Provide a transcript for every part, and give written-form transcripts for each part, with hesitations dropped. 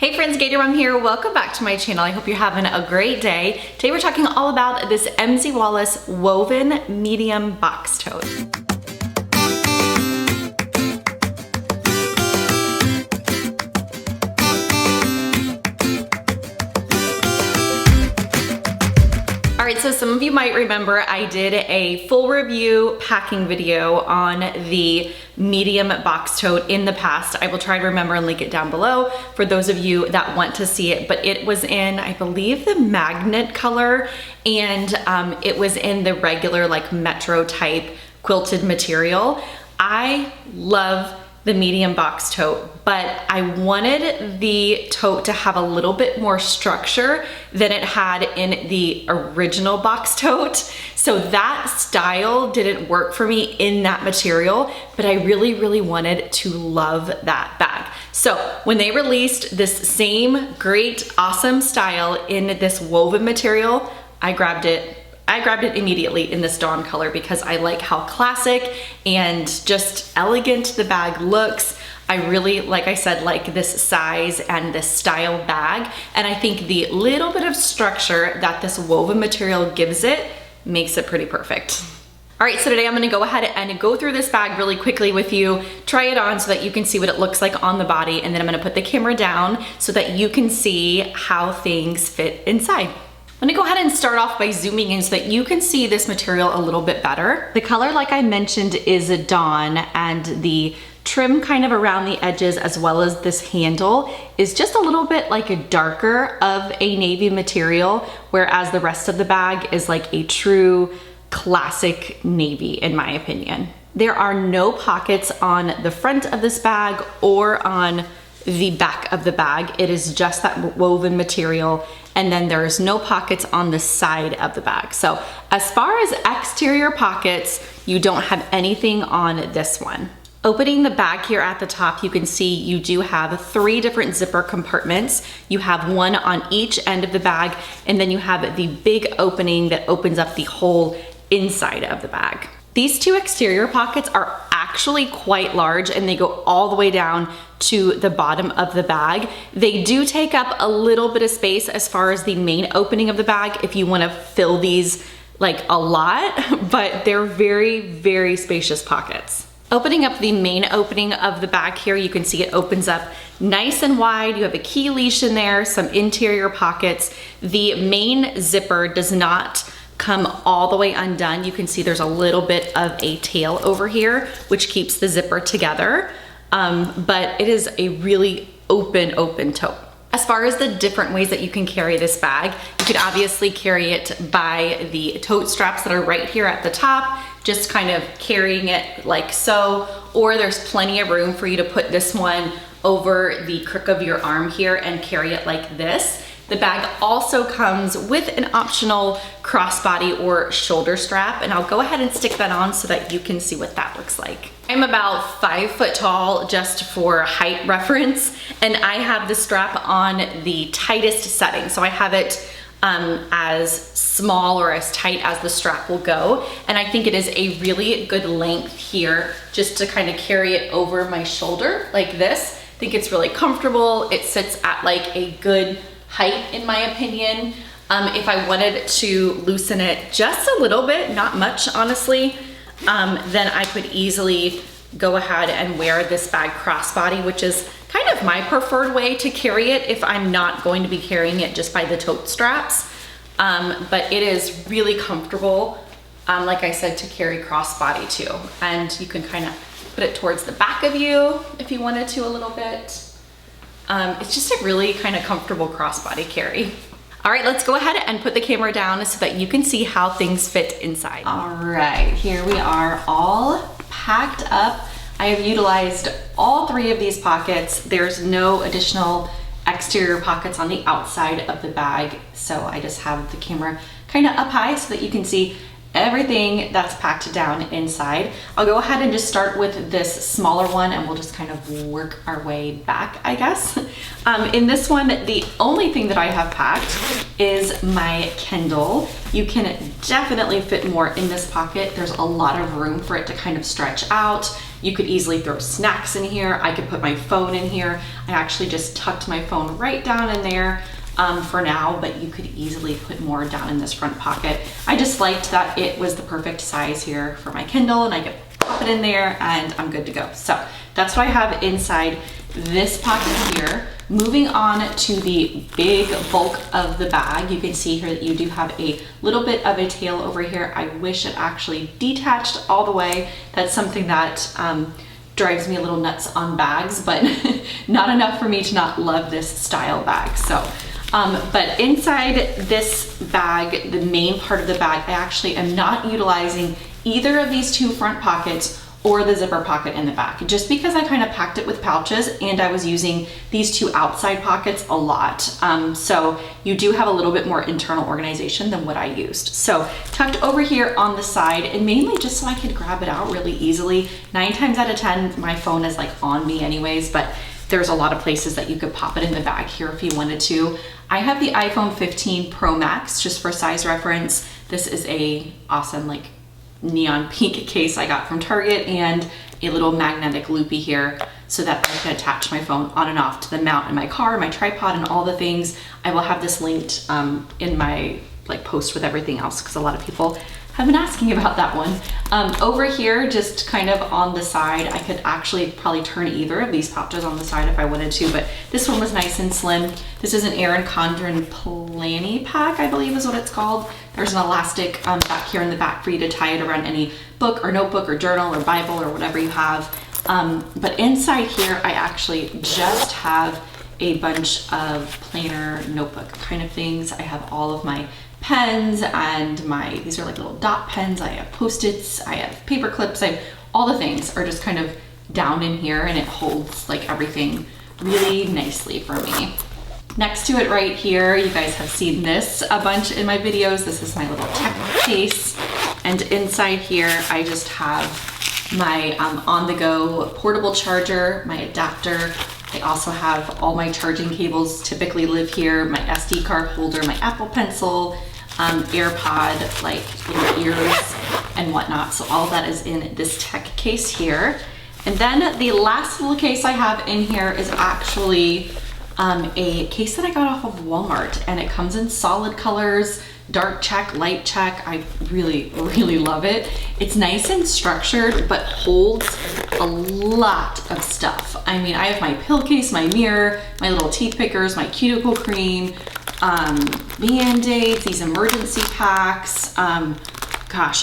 Hey friends, Gator Mom here. Welcome back to my channel. I hope you're having a great day. Today we're talking all about this MZ Wallace woven medium box tote. All right, so some of you might remember I did a full review packing video on the medium box tote in the past. I will try to remember and link it down below for those of you that want to see it, but it was in, I believe, the magnet color, and it was in the regular like metro type quilted material. I love the medium box tote, but I wanted the tote to have a little bit more structure than it had in the original box tote. So that style didn't work for me in that material, but I really wanted to love that bag. So when they released this same great, awesome style in this woven material, I grabbed it immediately in this dawn color because I like how classic and just elegant the bag looks. I really, like I said, like this size and this style bag. And I think the little bit of structure that this woven material gives it makes it pretty perfect. All right, so today I'm gonna go ahead and go through this bag really quickly with you, try it on so that you can see what it looks like on the body, and then I'm gonna put the camera down so that you can see how things fit inside. I'm gonna go ahead and start off by zooming in so that you can see this material a little bit better. The color, like I mentioned, is a dawn, and the trim kind of around the edges as well as this handle is just a little bit like a darker of a navy material, whereas the rest of the bag is like a true classic navy in my opinion. There are no pockets on the front of this bag or on the back of the bag. It is just that woven material, and then there's no pockets on the side of the bag. So as far as exterior pockets, you don't have anything on this one. Opening the bag here at the top, you can see you do have 3 different zipper compartments. You have one on each end of the bag, and then you have the big opening that opens up the whole inside of the bag. These 2 exterior pockets are actually quite large, and they go all the way down to the bottom of the bag. They do take up a little bit of space as far as the main opening of the bag if you want to fill these like a lot, but they're very spacious pockets. Opening up the main opening of the bag here, you can see it opens up nice and wide. You have a key leash in there, some interior pockets. The main zipper does not come all the way undone. You can see there's a little bit of a tail over here, which keeps the zipper together. But it is a really open tote. As far as the different ways that you can carry this bag, you could obviously carry it by the tote straps that are right here at the top, just kind of carrying it like so, or there's plenty of room for you to put this one over the crook of your arm here and carry it like this. The bag also comes with an optional crossbody or shoulder strap, and I'll go ahead and stick that on so that you can see what that looks like. I'm about 5 foot tall, just for height reference, and I have the strap on the tightest setting. So I have it as small or as tight as the strap will go, and I think it is a really good length here just to kind of carry it over my shoulder like this. I think it's really comfortable. It sits at like a good height in my opinion. If I wanted to loosen it just a little bit, not much honestly, then I could easily go ahead and wear this bag crossbody, which is kind of my preferred way to carry it if I'm not going to be carrying it just by the tote straps. But it is really comfortable, like I said, to carry crossbody too. And you can kind of put it towards the back of you if you wanted to a little bit. It's just a really kind of comfortable crossbody carry. All right, let's go ahead and put the camera down so that you can see how things fit inside. All right, here we are all packed up. I have utilized all 3 of these pockets. There's no additional exterior pockets on the outside of the bag, so I just have the camera kind of up high so that you can see everything that's packed down inside. I'll go ahead and just start with this smaller one, and we'll just kind of work our way back, I guess. In this one, the only thing that I have packed is my Kindle. You can definitely fit more in this pocket. There's a lot of room for it to kind of stretch out You could easily throw snacks in here. I could put my phone in here. I actually just tucked my phone right down in there for now, but you could easily put more down in this front pocket. I just liked that it was the perfect size here for my Kindle, and I could pop it in there and I'm good to go. So that's what I have inside this pocket here. Moving on to the big bulk of the bag, you can see here that you do have a little bit of a tail over here. I wish it actually detached all the way. That's something that drives me a little nuts on bags, but not enough for me to not love this style bag. So but inside this bag, the main part of the bag, I actually am not utilizing either of these two front pockets or the zipper pocket in the back, just because I kind of packed it with pouches and I was using these two outside pockets a lot. So you do have a little bit more internal organization than what I used. So tucked over here on the side, and mainly just so I could grab it out really easily. 9 times out of 10, my phone is like on me anyways, but there's a lot of places that you could pop it in the bag here if you wanted to. I have the iPhone 15 Pro Max, just for size reference. This is a awesome like neon pink case I got from Target, and a little magnetic loopy here so that I can attach my phone on and off to the mount in my car, my tripod, and all the things. I will have this linked in my like post with everything else, because a lot of people have been asking about that one. Over here, just kind of on the side, I could actually probably turn either of these pouches on the side if I wanted to, but this one was nice and slim. This is an Erin Condren Planny Pack, I believe is what it's called. There's an elastic back here in the back for you to tie it around any book or notebook or journal or Bible or whatever you have. But inside here, I actually just have a bunch of planner notebook kind of things. I have all of my pens and these are like little dot pens. I have Post-its, I have paper clips, all the things are just kind of down in here, and it holds like everything really nicely for me. Next to it right here, you guys have seen this a bunch in my videos. This is my little tech case. And inside here, I just have my on-the-go portable charger, my adapter. I also have all my charging cables typically live here, my SD card holder, my Apple Pencil, AirPod, like little ears and whatnot. So all that is in this tech case here. And then the last little case I have in here is actually a case that I got off of Walmart, and it comes in solid colors, dark check, light check. I really, really love it. It's nice and structured, but holds a lot of stuff. I mean, I have my pill case, my mirror, my little teeth pickers, my cuticle cream, Band-Aids, these emergency packs,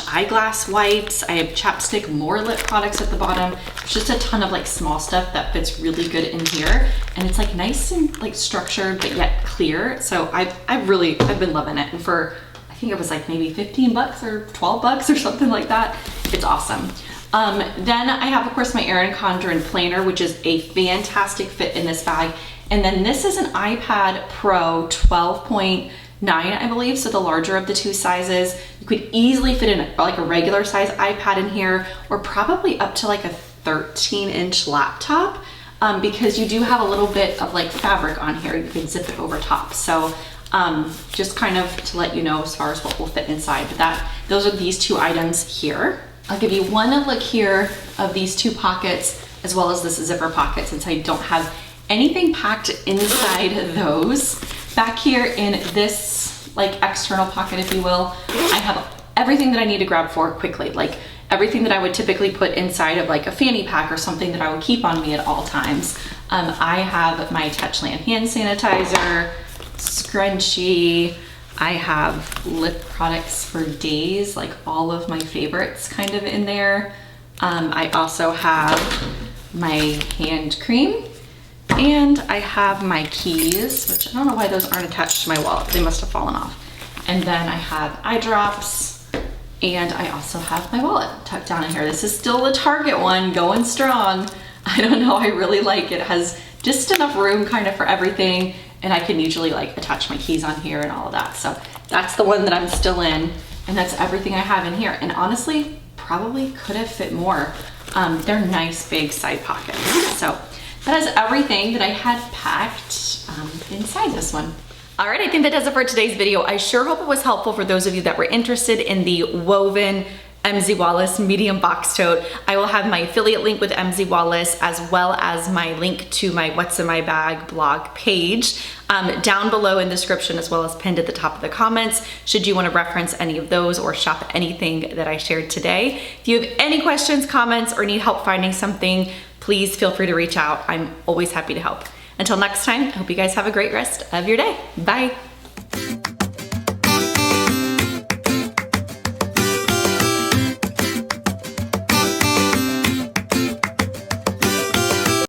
eyeglass wipes. I have chapstick, more lip products at the bottom. There's just a ton of like small stuff that fits really good in here, and it's like nice and like structured but yet clear. So I've been loving it, and for I think it was like maybe 15 bucks or 12 bucks or something like that. It's awesome. Then I have, of course, my Erin Condren planner, which is a fantastic fit in this bag. And then this is an iPad Pro 12.9, I believe, so the larger of the two sizes. You could easily fit in like a regular size iPad in here, or probably up to like a 13-inch laptop, because you do have a little bit of like fabric on here. You can zip it over top. So just kind of to let you know as far as what will fit inside. But those are these two items here. I'll give you one look here of these two pockets, as well as this zipper pocket, since I don't have anything packed inside those. Back here in this like external pocket, if you will, I have everything that I need to grab for quickly, like everything that I would typically put inside of like a fanny pack or something that I would keep on me at all times. I have my Touchland hand sanitizer, scrunchie, I have lip products for days, like all of my favorites kind of in there. I also have my hand cream, and I have my keys, which I don't know why those aren't attached to my wallet. They must have fallen off. And then I have eye drops, and I also have my wallet tucked down in here. This is still a Target one, going strong. I don't know, I really like it. It has just enough room kind of for everything, and I can usually like attach my keys on here and all of that. So that's the one that I'm still in, and that's everything I have in here. And honestly, probably could have fit more. They're nice big side pockets. So that is everything that I had packed inside this one. All right, I think that does it for today's video. I sure hope it was helpful for those of you that were interested in the woven MZ Wallace medium box tote. I will have my affiliate link with MZ Wallace as well as my link to my What's in My Bag blog page down below in the description, as well as pinned at the top of the comments, should you want to reference any of those or shop anything that I shared today. If you have any questions, comments, or need help finding something, please feel free to reach out. I'm always happy to help. Until next time, I hope you guys have a great rest of your day. Bye.